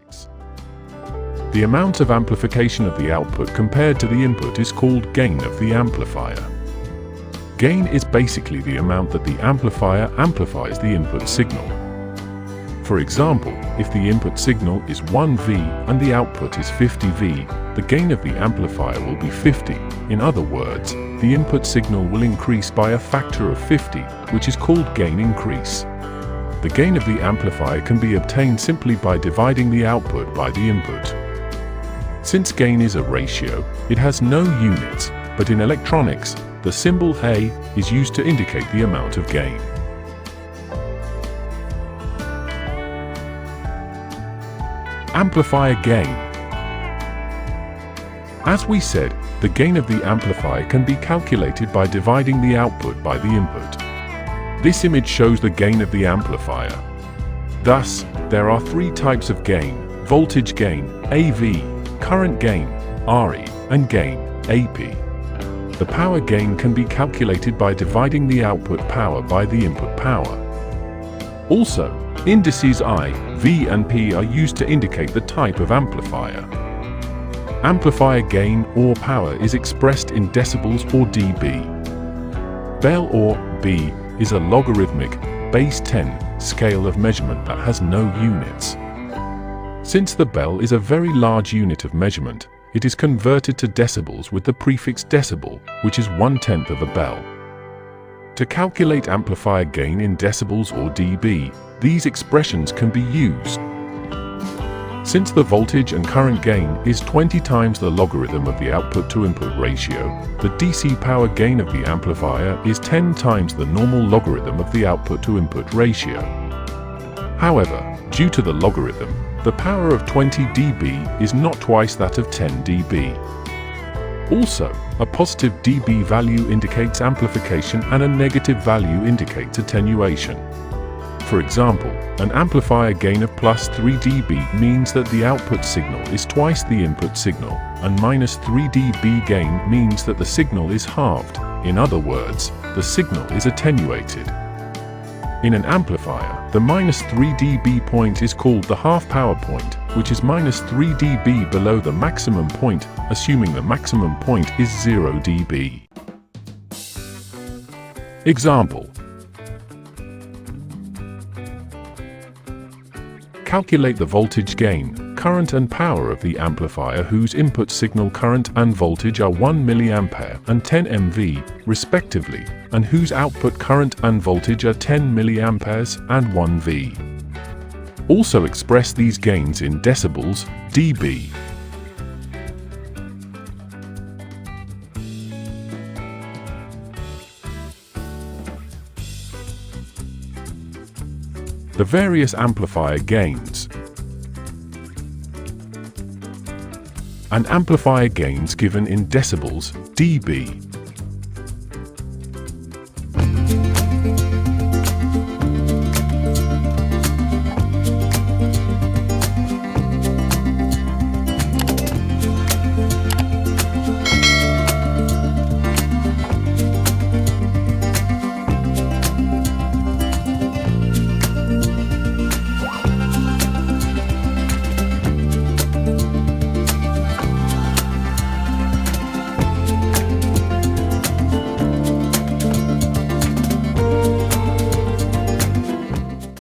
electronics. The amount of amplification of the output compared to the input is called gain of the amplifier. Gain is basically the amount that the amplifier amplifies the input signal. For example, if the input signal is 1V and the output is 50V, the gain of the amplifier will be 50. In other words, the input signal will increase by a factor of 50, which is called gain increase. The gain of the amplifier can be obtained simply by dividing the output by the input. Since gain is a ratio, it has no units, but in electronics, the symbol A is used to indicate the amount of gain. Amplifier gain. As we said, the gain of the amplifier can be calculated by dividing the output by the input. This image shows the gain of the amplifier. Thus, there are three types of gain: voltage gain, AV, current gain, RE, and gain, AP. The power gain can be calculated by dividing the output power by the input power. Also, indices I, V, and P are used to indicate the type of amplifier. Amplifier gain or power is expressed in decibels or dB. Bell or B is a logarithmic, base 10 scale of measurement that has no units. Since the bell is a very large unit of measurement, it is converted to decibels with the prefix decibel, which is 1/10 of a bell. To calculate amplifier gain in decibels or dB, these expressions can be used. Since the voltage and current gain is 20 times the logarithm of the output to input ratio, the DC power gain of the amplifier is 10 times the normal logarithm of the output to input ratio. However, due to the logarithm, the power of 20 dB is not twice that of 10 dB. Also, a positive dB value indicates amplification and a negative value indicates attenuation. For example, an amplifier gain of plus 3 dB means that the output signal is twice the input signal, and minus 3 dB gain means that the signal is halved. In other words, the signal is attenuated. In an amplifier, the minus 3 dB point is called the half power point, which is minus 3 dB below the maximum point, assuming the maximum point is 0 dB. Example: calculate the voltage gain, current and power of the amplifier whose input signal current and voltage are 1 mA and 10 mV, respectively, and whose output current and voltage are 10 mA and 1 V. Also express these gains in decibels, dB. The various amplifier gains. An amplifier gains given in decibels, dB.